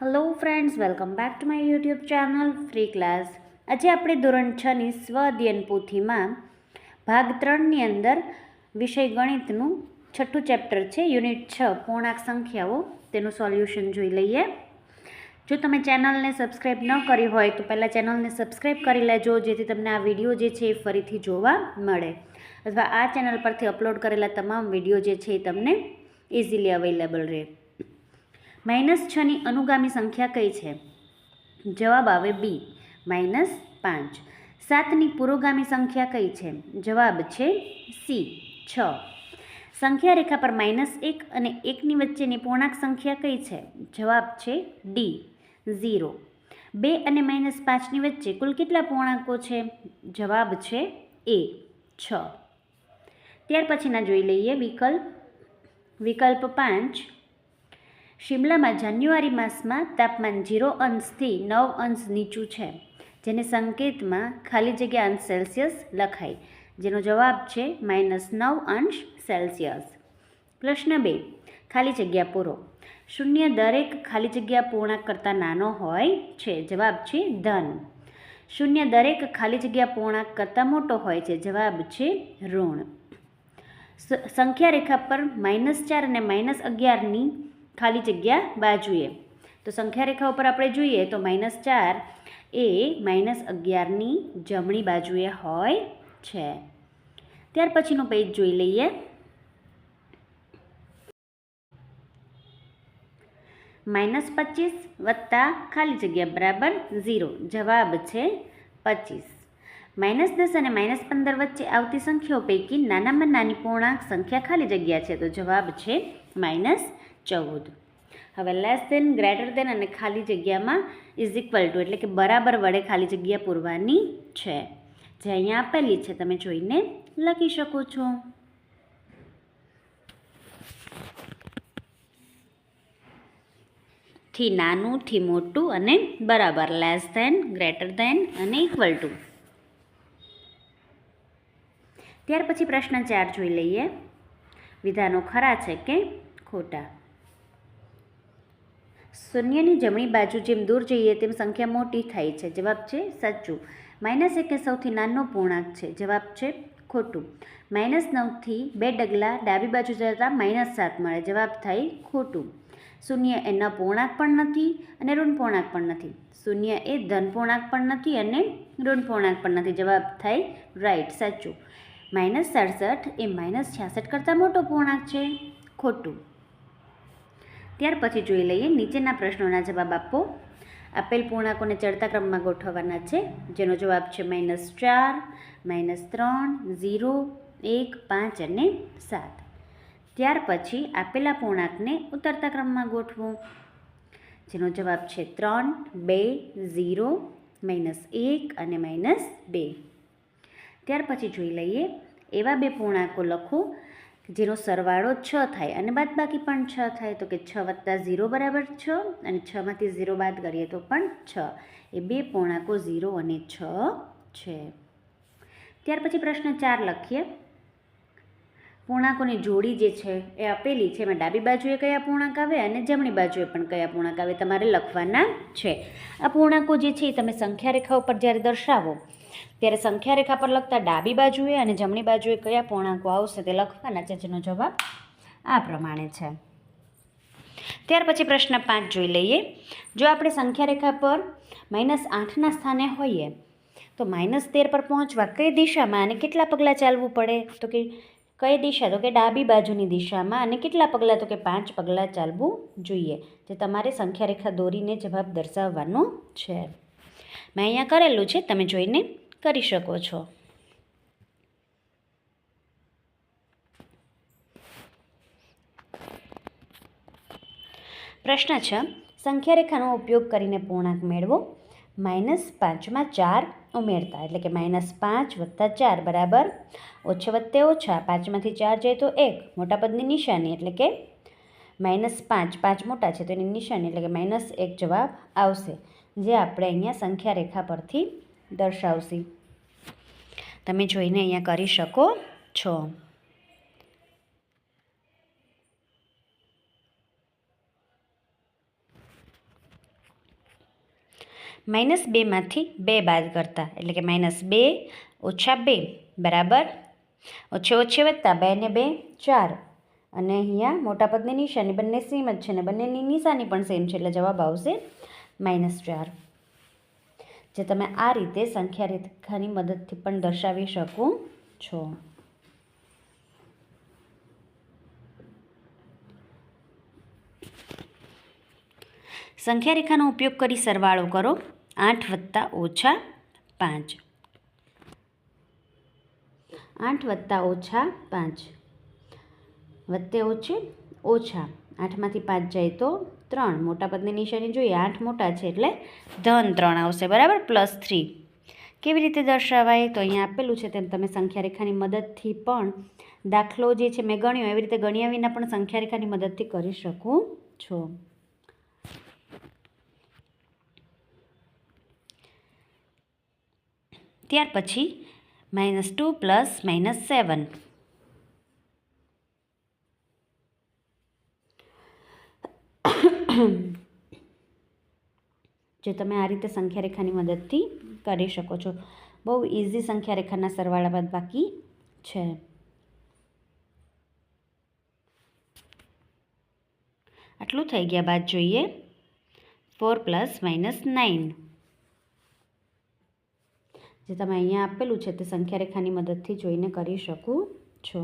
Hello friends, welcome back to my YouTube channel free class. આજે આપણે ધોરણ 6ની સ્વ અધ્યયન પોથીમાં ભાગ 3ની અંદર વિષય ગણિતનું છઠ્ઠું ચેપ્ટર છે, યુનિટ 6 પૂર્ણાંક સંખ્યાઓ, તેનું સોલ્યુશન જોઈ લઈએ. જો તમે ચેનલને સબસ્ક્રાઈબ ન કરી હોય તો પહેલાં ચેનલને સબસ્ક્રાઈબ કરી લેજો, જેથી તમને આ વિડીયો જે છે એ ફરીથી જોવા મળે, અથવા આ ચેનલ પરથી અપલોડ કરેલા તમામ વિડીયો જે છે એ તમને ઇઝીલી અવેલેબલ રહે. -6ની અનુગામી સંખ્યા કઈ છે? જવાબ આવે બી, -5. 7ની પુરોગામી સંખ્યા કઈ છે? જવાબ છે સી, 6. સંખ્યા રેખા પર -1 અને 1ની વચ્ચેની પૂર્ણાંક સંખ્યા કઈ છે? જવાબ છે ડી, 0. 2 અને -5ની વચ્ચે કુલ કેટલા પૂર્ણાંકો છે? જવાબ છે એ, 6. ત્યાર પછીના જોઈ લઈએ વિકલ્પ 5. શિમલામાં જાન્યુઆરી માસમાં તાપમાન 0 અંશથી 9 અંશ નીચું છે, જેને સંકેતમાં ખાલી જગ્યા અંશ સેલ્સિયસ લખાય, જેનો જવાબ છે -9 અંશ સેલ્સિયસ. પ્રશ્ન 2, ખાલી જગ્યા પૂરો. 0 દરેક ખાલી જગ્યા પૂર્ણાંક કરતાં નાનો હોય છે. જવાબ છે ધન. 0 દરેક ખાલી જગ્યા પૂર્ણાંક કરતાં મોટો હોય છે. જવાબ છે ઋણ. સંખ્યા રેખા પર -4 અને -11ની ખાલી જગ્યા બાજુએ. તો સંખ્યા રેખા ઉપર આપણે જોઈએ તો -4 એ -11ની જમણી બાજુએ હોય છે. ત્યાર પછીનું પેજ જોઈ લઈએ. -25 વત્તા ખાલી જગ્યા બરાબર 0. જવાબ છે 25. -10 અને -15 વચ્ચે આવતી સંખ્યાઓ પૈકી નાનામાં નાની પૂર્ણાંક સંખ્યા ખાલી જગ્યા છે. તો જવાબ છે -14. હવે લેસ દેન, ગ્રેટર દેન અને ખાલી જગ્યામાં ઇઝ ઇક્વલ ટુ એટલે કે બરાબર વડે ખાલી જગ્યા પૂરવાની છે, જે અહીંયા આપેલી છે, તમે જોઈને લખી શકો છો. થી નાનું, થી મોટું અને બરાબર, લેસ દેન, ગ્રેટર દેન અને ઇક્વલ ટુ. ત્યાર પછી પ્રશ્ન 4 જોઈ લઈએ. વિધાનો ખરા છે કે ખોટા? શૂન્યની જમણી બાજુ જેમ દૂર જઈએ તેમ સંખ્યા મોટી થાય છે. જવાબ છે સાચું. -1 એ સૌથી નાનો પૂર્ણાંક છે. જવાબ છે ખોટું. -9થી 2 ડગલા ડાબી બાજુ જતાં -7 મળે. જવાબ થાય ખોટું. શૂન્ય એ ન પૂર્ણાંક પણ નથી અને ઋણ પૂર્ણાંક પણ નથી. શૂન્ય એ ધન પૂર્ણાંક પણ નથી અને ઋણ પૂર્ણાંક પણ નથી. જવાબ થાય રાઈટ, સાચું. -67 એ -66 કરતાં મોટો પૂર્ણાંક છે. ખોટું. ત્યાર પછી જોઈ લઈએ નીચેના પ્રશ્નોના જવાબ આપો. આપેલ પૂર્ણાંકોને ચડતા ક્રમમાં ગોઠવવાના છે, જેનો જવાબ છે -4, -3, 0, 1, 5 અને 7. ત્યાર પછી આપેલા પૂર્ણાંકને ઉતરતા ક્રમમાં ગોઠવો, જેનો જવાબ છે 3, 2, 0, -1 અને -2. ત્યાર પછી જોઈ લઈએ એવા બે પૂર્ણાંકો લખો જેનો સરવાળો 6 થાય અને બાદબાકી પણ 6 થાય. તો કે 6 + 0 બરાબર 6 અને 6માંથી 0 બાદ કરીએ તો પણ 6. એ બે પૂર્ણાંકો 0 અને 6 છે. ત્યાર પછી પ્રશ્ન 4 લખીએ. પૂર્ણાંકોની જોડી જે છે એ આપેલી છે, એમાં ડાબી બાજુએ કયા પૂર્ણાંક આવે અને જમણી બાજુએ પણ કયા પૂર્ણાંક આવે તમારે લખવાના છે. આ પૂર્ણાંકો જે છે એ તમે સંખ્યા રેખા ઉપર જ્યારે દર્શાવો ત્યારે સંખ્યા રેખા પર લખતા ડાબી બાજુએ અને જમણી બાજુએ કયા પૂર્ણાંકો આવશે તે લખવાના છે, જેનો જવાબ આ પ્રમાણે છે. ત્યાર પછી પ્રશ્ન 5 જોઈ લઈએ. જો આપણે સંખ્યા રેખા પર -8ના સ્થાને હોઈએ તો -13 પર પહોંચવા કઈ દિશામાં અને કેટલા પગલાં ચાલવું પડે? તો કે કઈ દિશા? તો કે ડાબી બાજુની દિશામાં. અને કેટલા પગલાં? તો કે 5 પગલાં ચાલવું જોઈએ. જે તમારે સંખ્યા રેખા દોરીને જવાબ દર્શાવવાનો છે. મેં અહીંયા કરેલું છે, તમે જોઈને કરી શકો છો. પ્રશ્ન 6, સંખ્યા રેખાનો ઉપયોગ કરીને પૂર્ણાંક મેળવો. -5માં 4 ઉમેરતા એટલે કે -5 + 4 બરાબર ઓછા વત્તે ઓછા, 5માંથી 4 જાય તો 1, મોટા પદની નિશાની એટલે કે -5, 5 મોટા છે તો એની નિશાની એટલે કે -1 જવાબ આવશે, જે આપણે અહીંયા સંખ્યા રેખા પરથી દર્શાવશી. તમે જોઈને અહીંયા કરી શકો છો. -2માંથી 2 બાદ કરતા એટલે કે -2 ઓછા 2 બરાબર ઓછે ઓછે વત્તા 2 ને 2 4 અને અહીંયા મોટા પદની નિશાની બંને સેમ જ છે ને બંનેની નિશાની પણ સેમ છે એટલે જવાબ આવશે -4 જે તમે આ રીતે સંખ્યા રેખાની મદદથી પણ દર્શાવી શકો છો. સંખ્યા રેખાનો ઉપયોગ કરી સરવાળો કરો 8 વત્તા ઓછા 5 8 વત્તા ઓછા 5 વત્તે ઓછે ઓછા 8માંથી 5 જાય તો 3 મોટા પદની નિશાની જોઈએ 8 મોટા છે એટલે ધન 3 આવશે બરાબર +3 કેવી રીતે દર્શાવાય તો અહીંયા આપેલું છે તેમ તમે સંખ્યા રેખાની મદદથી પણ દાખલો જે છે મેં ગણ્યો એવી રીતે ગણ્યા વિના પણ સંખ્યા રેખાની મદદથી કરી શકો છો. ત્યાર પછી -2 + -7 જે તમે આ રીતે સંખ્યા રેખાની મદદથી કરી શકો છો. બહુ ઇઝી સંખ્યા રેખાના સરવાળા બાદ બાકી છે. આટલું થઈ ગયા બાદ જોઈએ 4 + -9 જે તમે અહીંયા આપેલું છે તે સંખ્યા રેખાની મદદથી જોઈને કરી શકો છો.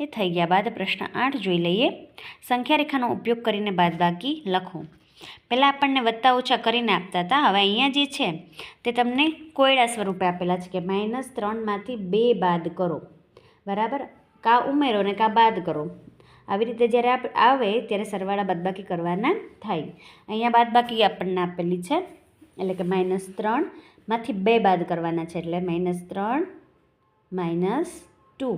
એ થઈ ગયા બાદ પ્રશ્ન 8 જોઈ લઈએ. સંખ્યા રેખાનો ઉપયોગ કરીને બાદબાકી લખો. પહેલાં આપણને વત્તા ઓછા કરીને આપતા હતા. હવે અહીંયા જે છે તે તમને કોયડા સ્વરૂપે આપેલા છે કે -3માંથી 2 બાદ કરો બરાબર કા ઉમેરો ને કા બાદ કરો. આવી રીતે જ્યારે આવે ત્યારે સરવાળા બાદબાકી કરવાના થાય. અહીંયા બાદબાકી આપણને આપેલી છે એટલે કે -3માંથી 2 બાદ કરવાના છે એટલે -3 -2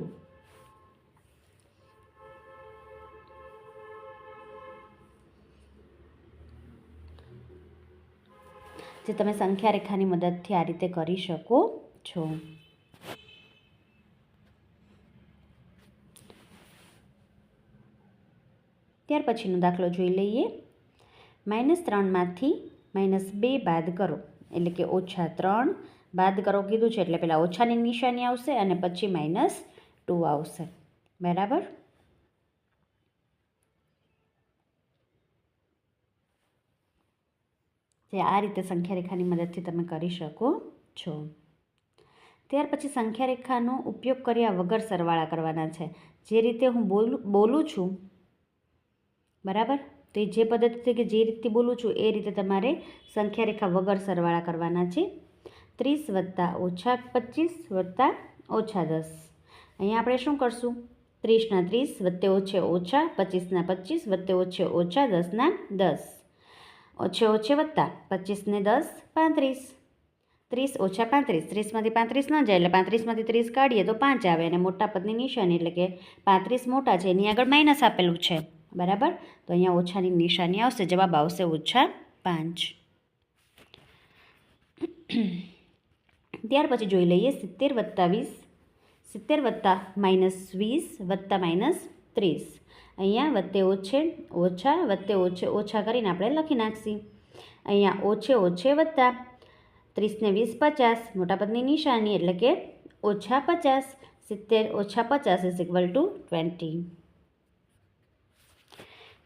જે તમે સંખ્યા રેખાની મદદથી આ રીતે કરી શકો છો. ત્યાર પછીનો દાખલો જોઈ લઈએ. -3માંથી -2 બાદ કરો એટલે કે -3 બાદ કરો કીધું છે એટલે પહેલાં ઓછાની નિશાની આવશે અને પછી -2 આવશે બરાબર. જે આ રીતે સંખ્યા રેખાની મદદથી તમે કરી શકો છો. ત્યાર પછી સંખ્યા રેખાનો ઉપયોગ કર્યા વગર સરવાળા કરવાના છે. જે રીતે હું બોલું છું બરાબર તો જે પદ્ધતિથી કે જે રીતથી બોલું છું એ રીતે તમારે સંખ્યા રેખા વગર સરવાળા કરવાના છે. 30 + -25 + -10 અહીંયા આપણે શું કરશું 30 ના 30 વત્તે ઓછે ઓછા 25 ના 25 વત્તે ઓછે ઓછા 10 ના 10 ઓછે ઓછે વત્તા 25 ને 10 35 30 ઓછા 35 30માંથી 35 ન જાય એટલે 35માંથી 30 કાઢીએ તો 5 આવે અને મોટા પદની નિશાની એટલે કે 35 મોટા છે એની આગળ માઇનસ આપેલું છે બરાબર તો અહીંયા ઓછાની નિશાની આવશે જવાબ આવશે -5. ત્યાર પછી જોઈ લઈએ 70 + 20 70 વત્તા -20 વત્તા -30 અહીંયા વત્તે ઓછે ઓછા વત્તે ઓછે ઓછા કરીને આપણે લખી નાખશી. અહીંયા ઓછે ઓછે વત્તા 30 ને 20 50 મોટા પદની નિશાની એટલે કે -50 70 - 50 = 20.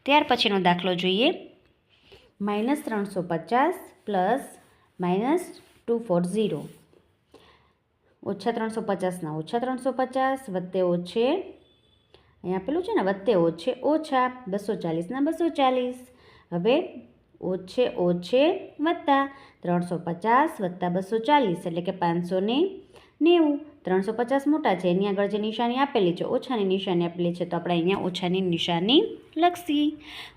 ત્યાર પછીનો દાખલો જોઈએ. -350 + -240 -350 ના -350 વત્તે ઓછે અહીંયા આપેલું છે ને વત્તે ઓછે ઓછા 240 ના 240 હવે ઓછે ઓછે વત્તા 350 વત્તા 240 એટલે કે 590 350 મોટા છે એની આગળ જે નિશાની આપેલી છે ઓછાની નિશાની આપેલી છે તો આપણે અહીંયા ઓછાની નિશાની લખશી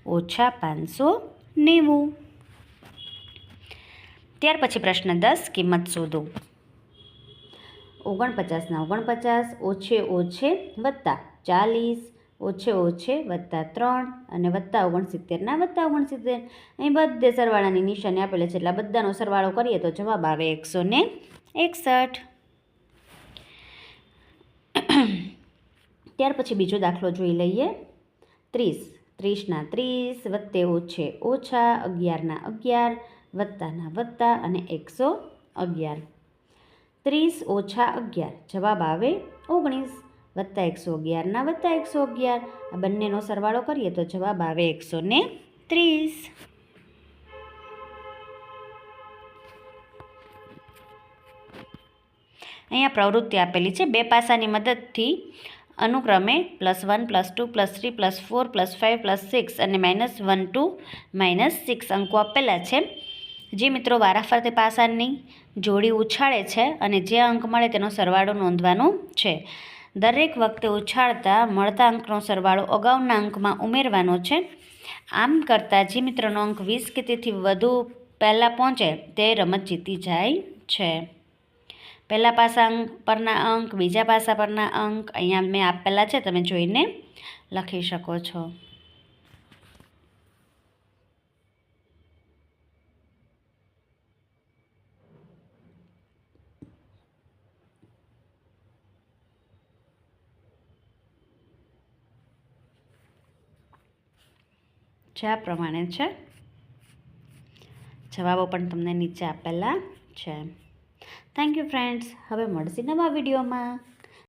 -590. ત્યાર પછી પ્રશ્ન 10 કિંમત શોધો. 49 ના 49 ઓછે ઓછે વત્તા 40 ઓછે ઓછે વત્તા 3 અને વત્તા 69 ના વત્તા 69 અહીં બધે સરવાળાની નિશાની આપેલી છે એટલે બધાનો સરવાળો કરીએ તો જવાબ આવે 161. ત્યાર પછી બીજો દાખલો જોઈ લઈએ. 30 30ના 30 વત્તે ઓછે ઓછા 11ના 11 વત્તાના વત્તા અને 111. 30 ઓછા 11 જવાબ આવે 19 વત્તા 111ના વત્તા 111 આ બંનેનો સરવાળો કરીએ તો જવાબ આવે 130. અહીંયા પ્રવૃત્તિ આપેલી છે. બે પાસાની મદદથી અનુક્રમે +1 +2 +3 +4 +5 +6 અને -1 to -6 અંકો આપેલા છે. જે મિત્રો વારાફરતી પાસાની જોડી ઉછાળે છે અને જે અંક મળે તેનો સરવાળો નોંધવાનો છે. દરેક વખતે ઉછાળતા મળતા અંકનો સરવાળો અગાઉના અંકમાં ઉમેરવાનો છે. આમ કરતાં જે મિત્રનો અંક 20 કે તેથી વધુ પહેલાં પહોંચે તે રમત જીતી જાય છે. પહેલા પાસા પરના અંક, બીજા પાસા પરના અંક અહીંયા મેં આપેલા છે, તમે જોઈને લખી શકો છો. જે આ પ્રમાણે છે. જવાબો પણ તમને નીચે આપેલા છે. Thank you friends. હવે મળશે નવા વિડીયોમાં.